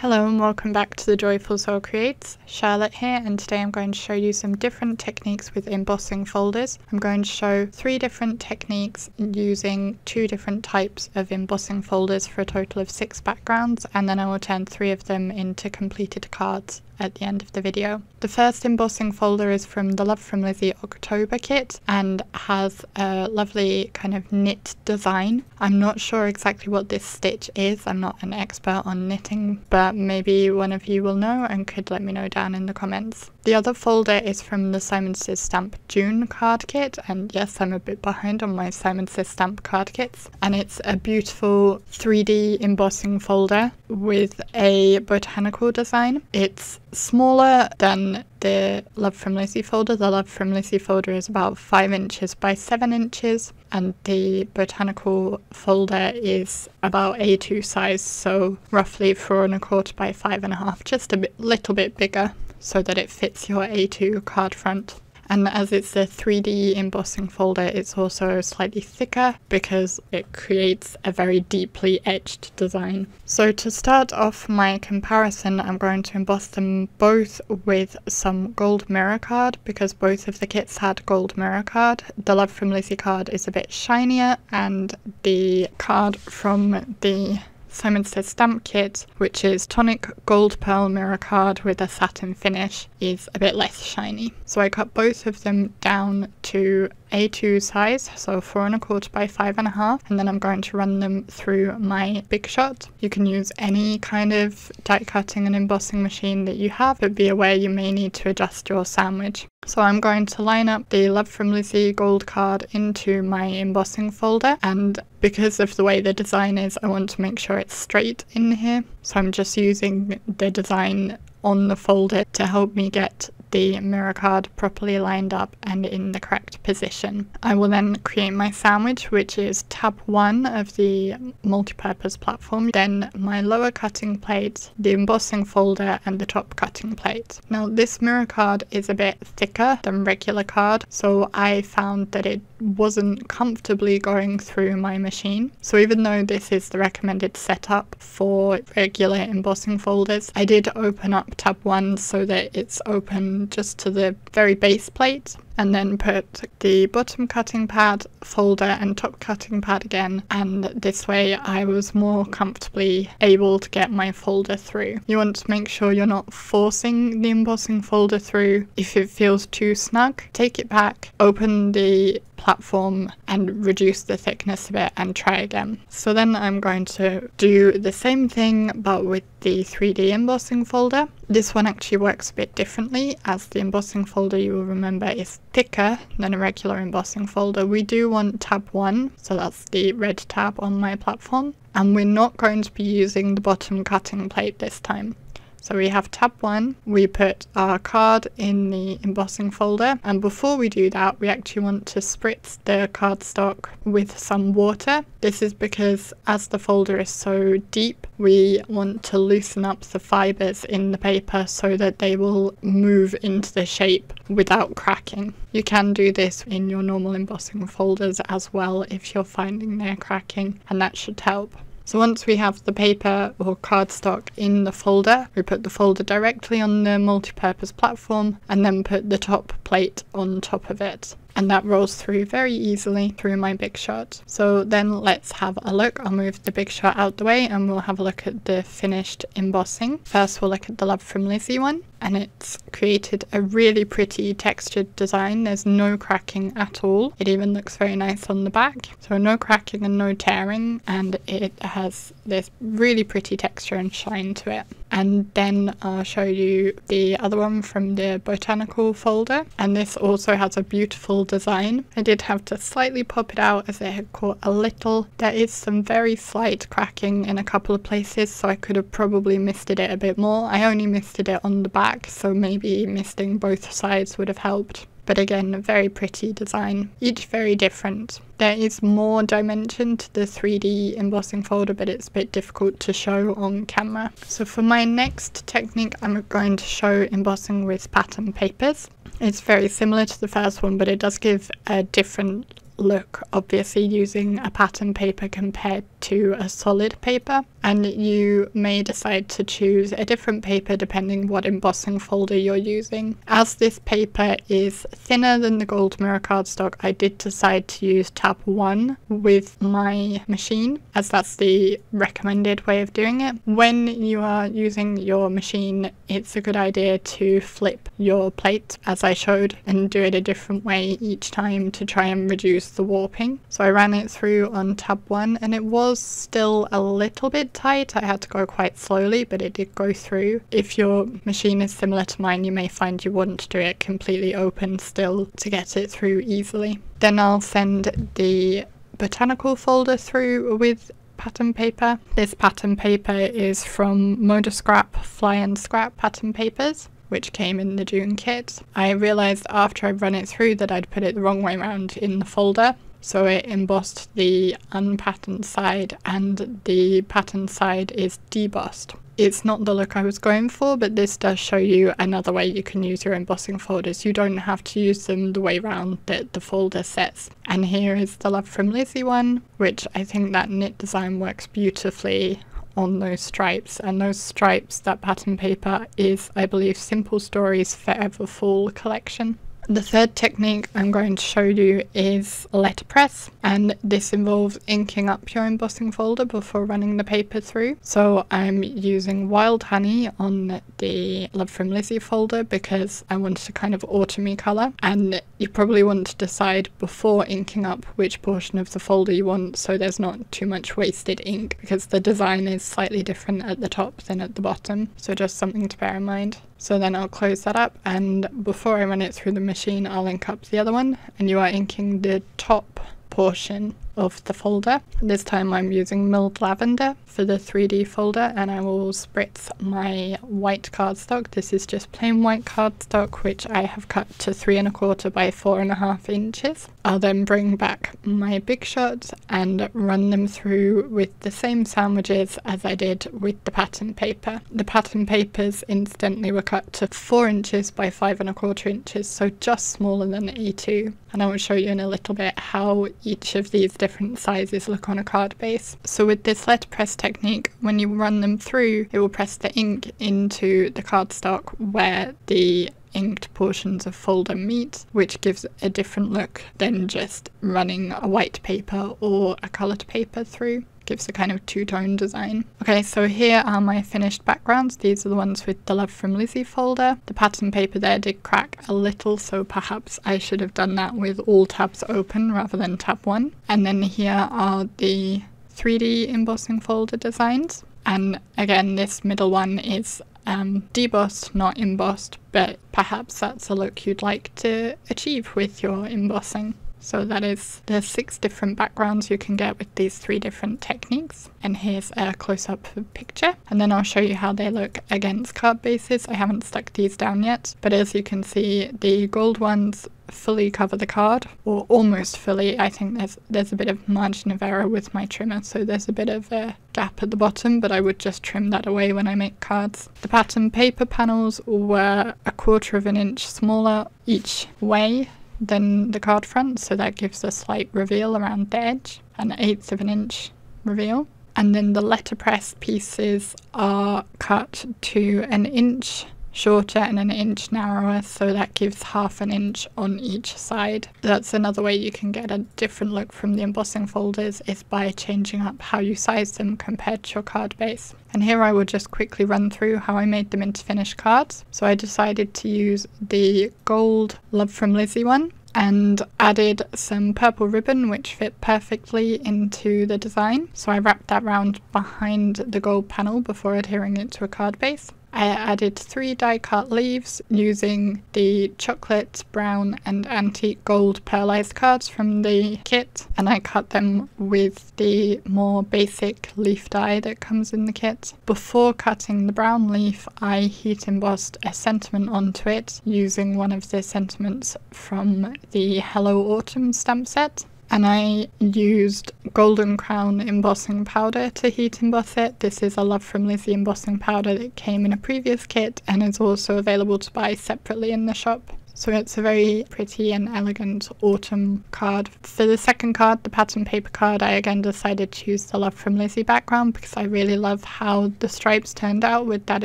Hello and welcome back to the Joyful Soul Creates. Charlotte here, and today I'm going to show you some different techniques with embossing folders. I'm going to show 3 different techniques using 2 different types of embossing folders for a total of 6 backgrounds, and then I will turn 3 of them into completed cards at the end of the video. The first embossing folder is from the Love From Lizi October kit and has a lovely kind of knit design. I'm not sure exactly what this stitch is. I'm not an expert on knitting, but maybe one of you will know and could let me know down in the comments. The other folder is from the Simon Says Stamp June card kit, and yes, I'm a bit behind on my Simon Says Stamp card kits, and it's a beautiful 3D embossing folder with a botanical design. It's smaller than the Love From Lizi folder. The Love From Lizi folder is about 5 inches by 7 inches, and the botanical folder is about A2 size, so roughly 4 1/4 by 5 1/2, just a little bit bigger so that it fits your A2 card front. And as it's a 3D embossing folder, it's also slightly thicker because it creates a very deeply etched design. So to start off my comparison, I'm going to emboss them both with some gold mirror card because both of the kits had gold mirror card. The Love From Lizi card is a bit shinier, and the card from the Simon Says Stamp kit, which is Tonic gold pearl mirror card with a satin finish, is a bit less shiny. So I cut both of them down to A2 size, so 4 1/4 by 5 1/2, and then I'm going to run them through my Big Shot. You can use any kind of die cutting and embossing machine that you have, but be aware you may need to adjust your sandwich. So I'm going to line up the Love From Lizi gold card into my embossing folder, and because of the way the design is, I want to make sure it's straight in here. So I'm just using the design on the folder to help me get the mirror card properly lined up and in the correct position. I will then create my sandwich, which is tab 1 of the Multipurpose Platform, then my lower cutting plate, the embossing folder, and the top cutting plate. Now this mirror card is a bit thicker than regular card, so I found that it wasn't comfortably going through my machine. So even though this is the recommended setup for regular embossing folders, I did open up tab 1 so that it's open just to the very base plate, and then put the bottom cutting pad, folder, and top cutting pad again, and this way I was more comfortably able to get my folder through. You want to make sure you're not forcing the embossing folder through. If it feels too snug, take it back, open the platform and reduce the thickness of it and try again. So then I'm going to do the same thing but with the 3D embossing folder. This one actually works a bit differently, as the embossing folder, you will remember, is thicker than a regular embossing folder. We do want tab 1, so that's the red tab on my platform, and we're not going to be using the bottom cutting plate this time. So we have tab 1, we put our card in the embossing folder, and before we do that we actually want to spritz the cardstock with some water. This is because as the folder is so deep, we want to loosen up the fibres in the paper so that they will move into the shape without cracking. You can do this in your normal embossing folders as well if you're finding they're cracking, and that should help. So once we have the paper or cardstock in the folder, we put the folder directly on the multipurpose platform and then put the top plate on top of it. And that rolls through very easily through my Big Shot. So then let's have a look. I'll move the Big Shot out the way and we'll have a look at the finished embossing. First we'll look at the Love From Lizi one, and it's created a really pretty textured design. There's no cracking at all. It even looks very nice on the back. So no cracking and no tearing, and it has this really pretty texture and shine to it. And then I'll show you the other one from the Botanical folder, and this also has a beautiful design. I did have to slightly pop it out as it had caught a little. There is some very slight cracking in a couple of places, so I could have probably misted it a bit more. I only misted it on the back, so maybe misting both sides would have helped. But again, a very pretty design, each very different. There is more dimension to the 3D embossing folder, but it's a bit difficult to show on camera. So for my next technique, I'm going to show embossing with pattern papers. It's very similar to the first one, but it does give a different look, obviously, using a pattern paper compared to a solid paper. and you may decide to choose a different paper depending what embossing folder you're using. As this paper is thinner than the gold mirror cardstock, I did decide to use tab 1 with my machine, as that's the recommended way of doing it. When you are using your machine, it's a good idea to flip your plate as I showed and do it a different way each time to try and reduce the warping. So I ran it through on tab 1 and it was still a little bit tight. I had to go quite slowly, but it did go through. If your machine is similar to mine, you may find you want to do it completely open still to get it through easily. Then I'll send the Botanical folder through with pattern paper. This pattern paper is from Moda Scrap Fly and Scrap pattern papers, which came in the June kit. I realised after I'd run it through that I'd put it the wrong way around in the folder, so it embossed the unpatterned side and the patterned side is debossed. It's not the look I was going for, but this does show you another way you can use your embossing folders. You don't have to use them the way round that the folder says. And here is the Love From Lizi one, which I think that knit design works beautifully on those stripes, and those stripes, that pattern paper is, I believe, Simple Stories Forever Fall collection. The third technique I'm going to show you is letterpress, and this involves inking up your embossing folder before running the paper through. So I'm using Wild Honey on the Love From Lizi folder because I wanted to kind of autumny colour, and you probably want to decide before inking up which portion of the folder you want so there's not too much wasted ink, because the design is slightly different at the top than at the bottom, so just something to bear in mind. So then I'll close that up, and before I run it through the machine I'll ink up the other one, and you are inking the top portion of the folder. This time I'm using milled lavender for the 3D folder, and I will spritz my white cardstock. This is just plain white cardstock, which I have cut to 3 1/4 by 4.5 inches. I'll then bring back my Big Shot and run them through with the same sandwiches as I did with the pattern paper. The pattern papers incidentally were cut to 4 inches by 5 1/4 inches, so just smaller than A2, and I will show you in a little bit how each of these different sizes look on a card base. So with this letterpress technique, when you run them through, it will press the ink into the cardstock where the inked portions of folder meet, which gives a different look than just running a white paper or a coloured paper through. Gives a kind of two-tone design. Okay, so here are my finished backgrounds. These are the ones with the Love From Lizi folder. The pattern paper there did crack a little, so perhaps I should have done that with all tabs open rather than tab 1. And then here are the 3D embossing folder designs. And again, this middle one is debossed, not embossed, but perhaps that's a look you'd like to achieve with your embossing. So that is the 6 different backgrounds you can get with these 3 different techniques. And here's a close-up picture. And then I'll show you how they look against card bases. I haven't stuck these down yet, but as you can see, the gold ones fully cover the card, or almost fully. I think there's a bit of margin of error with my trimmer, so there's a bit of a gap at the bottom, but I would just trim that away when I make cards. The pattern paper panels were 1/4 of an inch smaller each way than the card front, so that gives a slight reveal around the edge, an 1/8 of an inch reveal. And then the letterpress pieces are cut to 1 inch shorter and 1 inch narrower, so that gives 1/2 an inch on each side. That's another way you can get a different look from the embossing folders, is by changing up how you size them compared to your card base. And here I will just quickly run through how I made them into finished cards. So I decided to use the gold Love From Lizi one and added some purple ribbon which fit perfectly into the design. So I wrapped that round behind the gold panel before adhering it to a card base. I added 3 die cut leaves using the chocolate, brown and antique gold pearlized cards from the kit, and I cut them with the more basic leaf die that comes in the kit. Before cutting the brown leaf, I heat embossed a sentiment onto it using one of the sentiments from the Hello Autumn stamp set. And I used Golden Crown embossing powder to heat emboss it. This is a Love From Lizi embossing powder that came in a previous kit and is also available to buy separately in the shop. So it's a very pretty and elegant autumn card. For the second card, the pattern paper card, I again decided to use the Love From Lizi background because I really love how the stripes turned out with that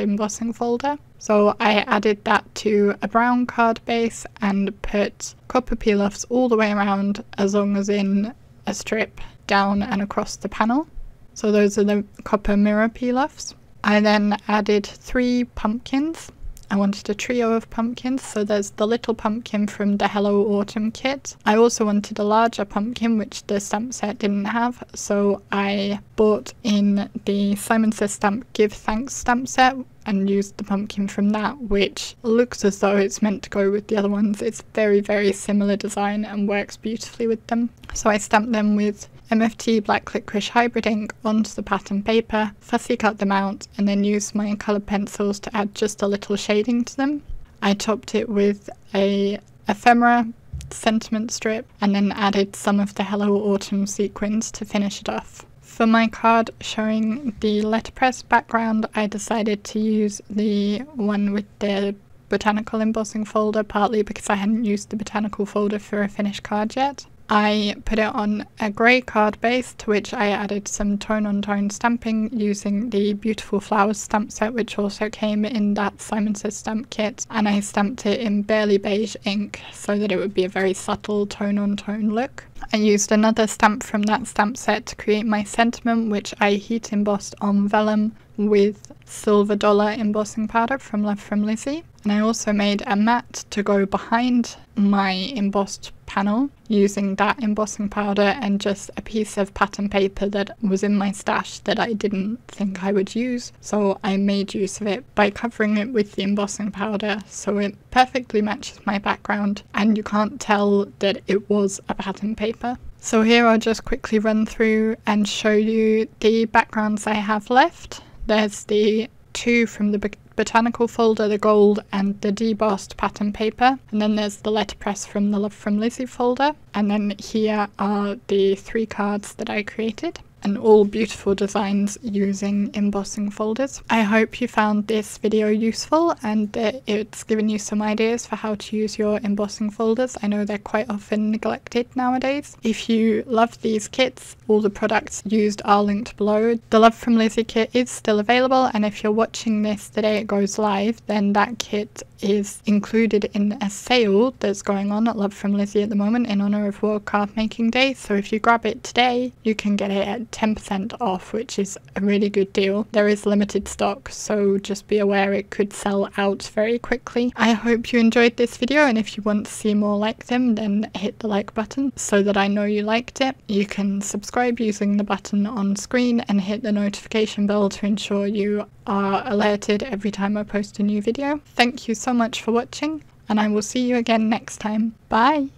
embossing folder. So I added that to a brown card base and put copper peel-offs all the way around, as long as in a strip down and across the panel. So those are the copper mirror peel-offs. I then added 3 pumpkins. I wanted a trio of pumpkins, so there's the little pumpkin from the Hello Autumn kit. I also wanted a larger pumpkin, which the stamp set didn't have, so I bought in the Simon Says Stamp Give Thanks stamp set and used the pumpkin from that, which looks as though it's meant to go with the other ones. It's very, very similar design and works beautifully with them. So I stamped them with MFT Black Licorice Hybrid ink onto the pattern paper, fussy cut them out, and then used my coloured pencils to add just a little shading to them. I topped it with a ephemera sentiment strip and then added some of the Hello Autumn sequins to finish it off. For my card showing the letterpress background, I decided to use the one with the Botanical embossing folder, partly because I hadn't used the Botanical folder for a finished card yet. I put it on a grey card base, to which I added some tone-on-tone stamping using the Beautiful Flowers stamp set, which also came in that Simon Says Stamp kit, and I stamped it in barely beige ink so that it would be a very subtle tone-on-tone look. I used another stamp from that stamp set to create my sentiment, which I heat embossed on vellum with Silver Dollar embossing powder from Love From Lizi. And I also made a mat to go behind my embossed panel using that embossing powder and just a piece of pattern paper that was in my stash that I didn't think I would use. So I made use of it by covering it with the embossing powder, so it perfectly matches my background and you can't tell that it was a pattern paper. So here I'll just quickly run through and show you the backgrounds I have left. There's the 2 from the Botanical folder, the gold and the debossed pattern paper, and then there's the letterpress from the Love From Lizi folder, and then here are the 3 cards that I created, and all beautiful designs using embossing folders. I hope you found this video useful and that it's given you some ideas for how to use your embossing folders. I know they're quite often neglected nowadays. If you love these kits, all the products used are linked below. The Love From Lizi kit is still available, and if you're watching this the day it goes live, then that kit is included in a sale that's going on at Love From Lizi at the moment in honour of World Card Making Day. So if you grab it today, you can get it at 10% off, which is a really good deal. There is limited stock, so just be aware it could sell out very quickly. I hope you enjoyed this video, and if you want to see more like them, then hit the like button so that I know you liked it. You can subscribe using the button on screen and hit the notification bell to ensure you are alerted every time I post a new video. Thank you so much for watching, and I will see you again next time. Bye!